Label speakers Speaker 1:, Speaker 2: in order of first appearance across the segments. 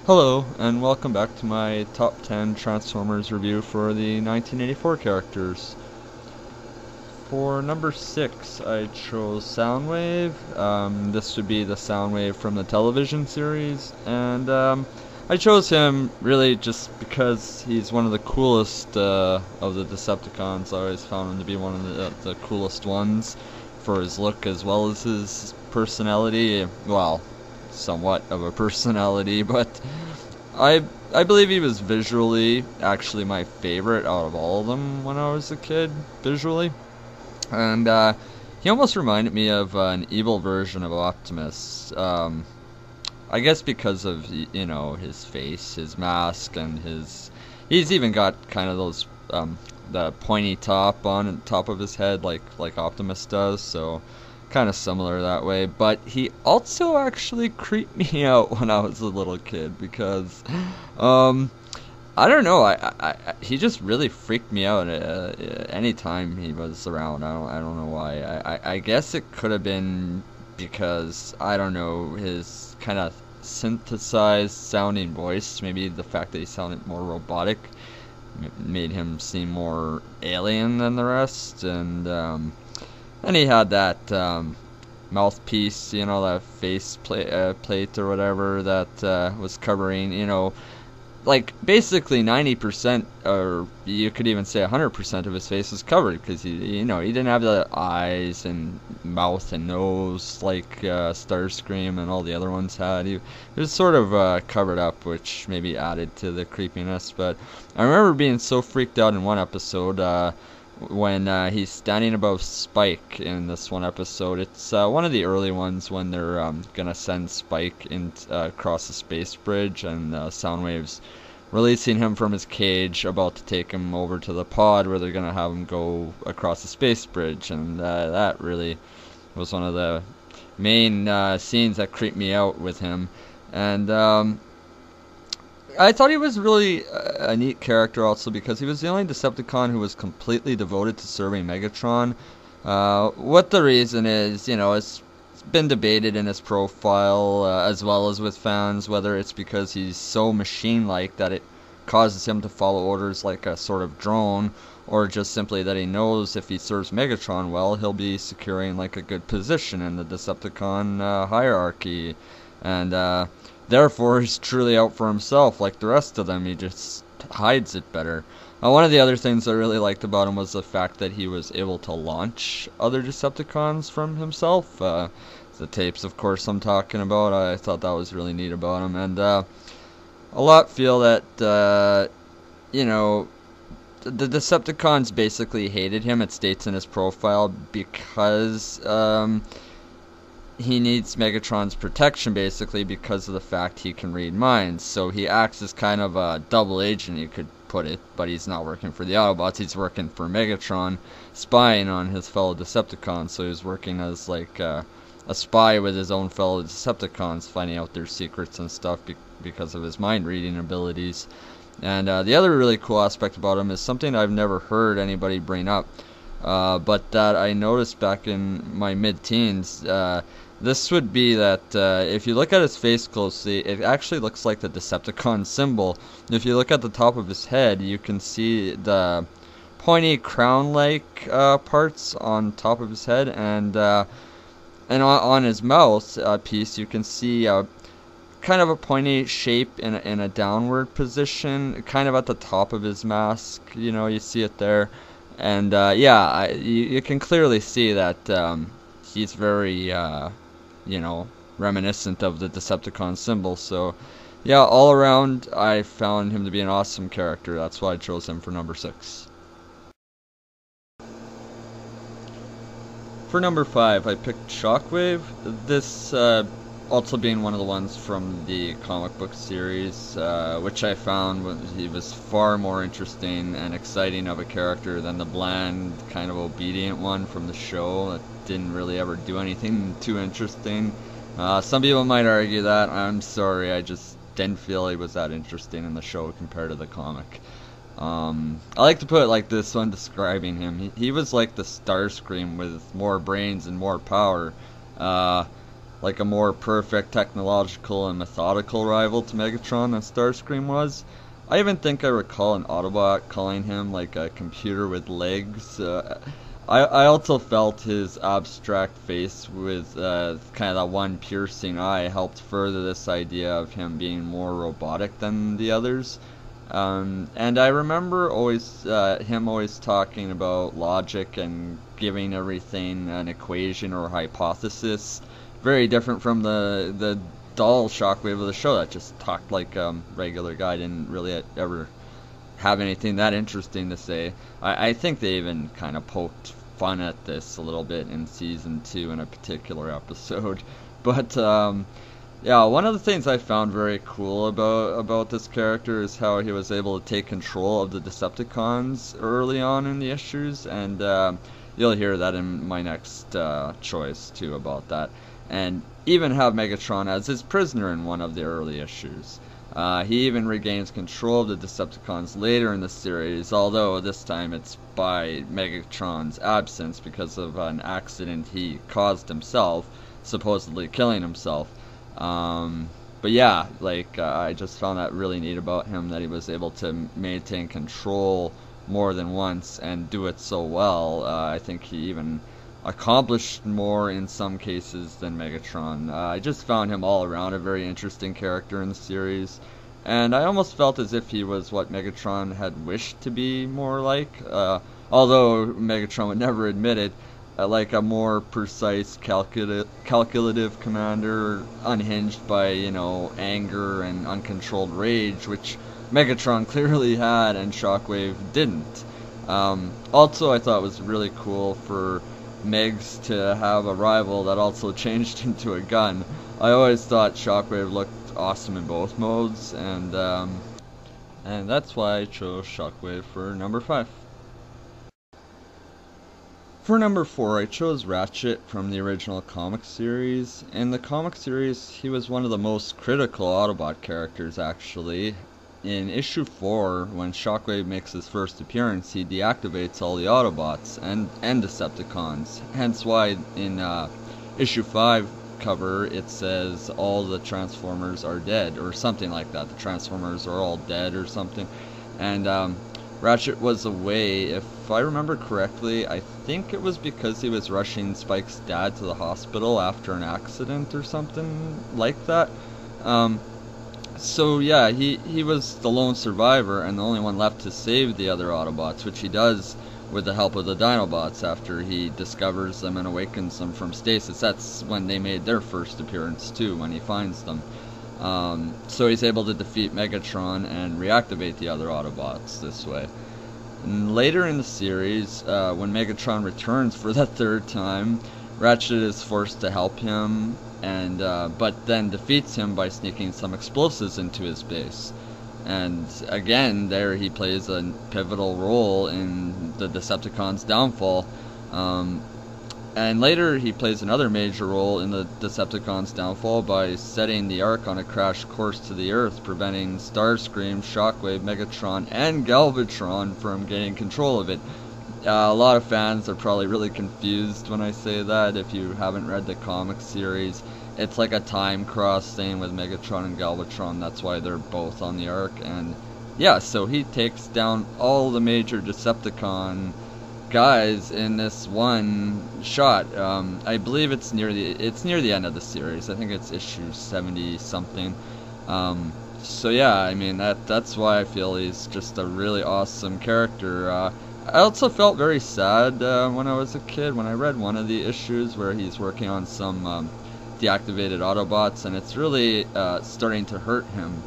Speaker 1: Hello, and welcome back to my top 10 Transformers review for the 1984 characters. For number 6, I chose Soundwave. This would be the Soundwave from the television series, and I chose him really just because he's one of the coolest of the Decepticons. I always found him to be one of the coolest ones for his look as well as his personality. Well, somewhat of a personality, but I believe he was visually actually my favorite out of all of them when I was a kid, visually. And he almost reminded me of an evil version of Optimus. I guess because of, his face, his mask, and he's even got kind of those, the pointy top on top of his head like Optimus does, so kind of similar that way. But he also actually creeped me out when I was a little kid because I don't know, he just really freaked me out anytime he was around. I don't know why. I guess it could have been because, I don't know, his kind of synthesized sounding voice, maybe the fact that he sounded more robotic made him seem more alien than the rest. And he had that mouthpiece, that face plate or whatever that was covering, like basically 90%, or you could even say 100% of his face was covered because he didn't have the eyes and mouth and nose like Starscream and all the other ones had. He was sort of covered up, which maybe added to the creepiness. But I remember being so freaked out in one episode. When he's standing above Spike in this one episode. It's one of the early ones when they're gonna send Spike across the space bridge, and Soundwave's releasing him from his cage, about to take him over to the pod where they're gonna have him go across the space bridge. And that really was one of the main scenes that creeped me out with him. And I thought he was really a neat character also because he was the only Decepticon who was completely devoted to serving Megatron. What the reason is, it's been debated in his profile as well as with fans, whether it's because he's so machine-like that it causes him to follow orders like a sort of drone, or just simply that he knows if he serves Megatron well, he'll be securing like a good position in the Decepticon hierarchy. And therefore, he's truly out for himself like the rest of them. He just hides it better. One of the other things I really liked about him was the fact that he was able to launch other Decepticons from himself. The tapes, of course, I'm talking about. I thought that was really neat about him. And a lot feel that, the Decepticons basically hated him. It states in his profile because he needs Megatron's protection, basically, because of the fact he can read minds. So he acts as kind of a double agent, you could put it, but he's not working for the Autobots, he's working for Megatron, spying on his fellow Decepticons. So he's working as like a spy with his own fellow Decepticons, finding out their secrets and stuff because of his mind-reading abilities. And the other really cool aspect about him is something I've never heard anybody bring up, but that I noticed back in my mid-teens. This would be that if you look at his face closely, it actually looks like the Decepticon symbol. If you look at the top of his head, you can see the pointy crown-like parts on top of his head, and on his mouth piece, you can see kind of a pointy shape in a downward position, kind of at the top of his mask. You see it there, and you can clearly see that he's very reminiscent of the Decepticon symbol. So yeah, all around I found him to be an awesome character. That's why I chose him for number 6. For number 5, I picked Shockwave. This also being one of the ones from the comic book series, which I found he was far more interesting and exciting of a character than the bland, kind of obedient one from the show that didn't really ever do anything too interesting. Some people might argue that. I'm sorry, I just didn't feel he was that interesting in the show compared to the comic. I like to put it like this when describing him. He was like the Starscream with more brains and more power. like a more perfect technological and methodical rival to Megatron than Starscream was. I even think I recall an Autobot calling him like a computer with legs. I also felt his abstract face with kind of that one piercing eye helped further this idea of him being more robotic than the others. And I remember him always talking about logic and giving everything an equation or hypothesis. Very different from the dull Shockwave of the show that just talked like a regular guy, didn't really ever have anything that interesting to say. I think they even kind of poked fun at this a little bit in season 2 in a particular episode. But yeah, one of the things I found very cool about this character is how he was able to take control of the Decepticons early on in the issues, and you'll hear that in my next choice too about that. And even have Megatron as his prisoner in one of the early issues. He even regains control of the Decepticons later in the series, although this time it's by Megatron's absence because of an accident he caused himself, supposedly killing himself. But yeah, like I just found that really neat about him, that he was able to maintain control more than once and do it so well. I think he even accomplished more in some cases than Megatron. I just found him all around a very interesting character in the series, and I almost felt as if he was what Megatron had wished to be more like, although Megatron would never admit it, like a more precise, calculative commander, unhinged by, anger and uncontrolled rage, which Megatron clearly had and Shockwave didn't. Also, I thought it was really cool for Megs to have a rival that also changed into a gun. I always thought Shockwave looked awesome in both modes, and that's why I chose Shockwave for number 5. For number 4, I chose Ratchet from the original comic series. In the comic series, he was one of the most critical Autobot characters, actually. In issue 4, when Shockwave makes his first appearance, he deactivates all the Autobots and Decepticons. Hence why in issue 5 cover it says all the Transformers are dead, or something like that. The Transformers are all dead or something. And Ratchet was away, if I remember correctly, I think it was because he was rushing Spike's dad to the hospital after an accident or something like that. So yeah, he was the lone survivor and the only one left to save the other Autobots, which he does with the help of the Dinobots after he discovers them and awakens them from stasis. That's when they made their first appearance too, when he finds them. So he's able to defeat Megatron and reactivate the other Autobots this way. And later in the series, when Megatron returns for the 3rd time, Ratchet is forced to help him, and but then defeats him by sneaking some explosives into his base. And again, there he plays a pivotal role in the Decepticons' downfall. And later he plays another major role in the Decepticons' downfall by setting the Ark on a crash course to the Earth, preventing Starscream, Shockwave, Megatron, and Galvatron from getting control of it. A lot of fans are probably really confused when I say that. If you haven't read the comic series, it's like a time cross thing with Megatron and Galvatron. That's why they're both on the Ark. And yeah, so he takes down all the major Decepticon guys in this one shot. I believe it's near the end of the series. I think it's issue 70 something. So yeah, I mean that's why I feel he's just a really awesome character. I also felt very sad when I was a kid when I read one of the issues where he's working on some deactivated Autobots, and it's really starting to hurt him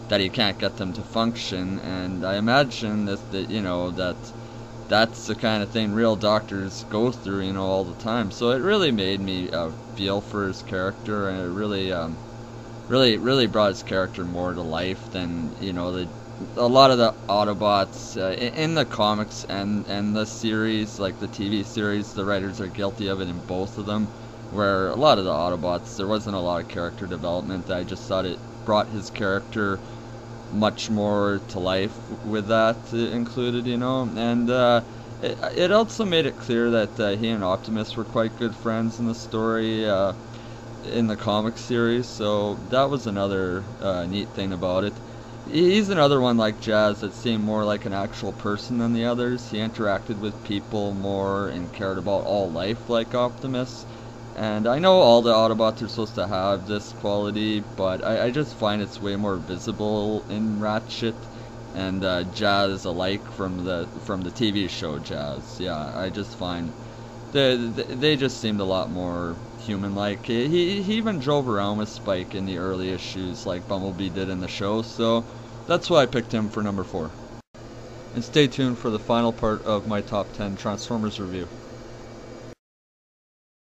Speaker 1: that he can't get them to function. And I imagine that that's the kind of thing real doctors go through, all the time. So it really made me feel for his character, and it really brought his character more to life than a lot of the Autobots in the comics and the series, like the TV series. The writers are guilty of it in both of them, where a lot of the Autobots, there wasn't a lot of character development. I just thought it brought his character much more to life with that included, and it also made it clear that he and Optimus were quite good friends in the story. in the comic series, so that was another neat thing about it. He's another one like Jazz that seemed more like an actual person than the others. He interacted with people more and cared about all life like Optimus. And I know all the Autobots are supposed to have this quality, but I just find it's way more visible in Ratchet and Jazz alike from the TV show Jazz. Yeah, I just find they just seemed a lot more human-like. He even drove around with Spike in the early issues like Bumblebee did in the show, so that's why I picked him for number 4. And stay tuned for the final part of my top 10 Transformers review.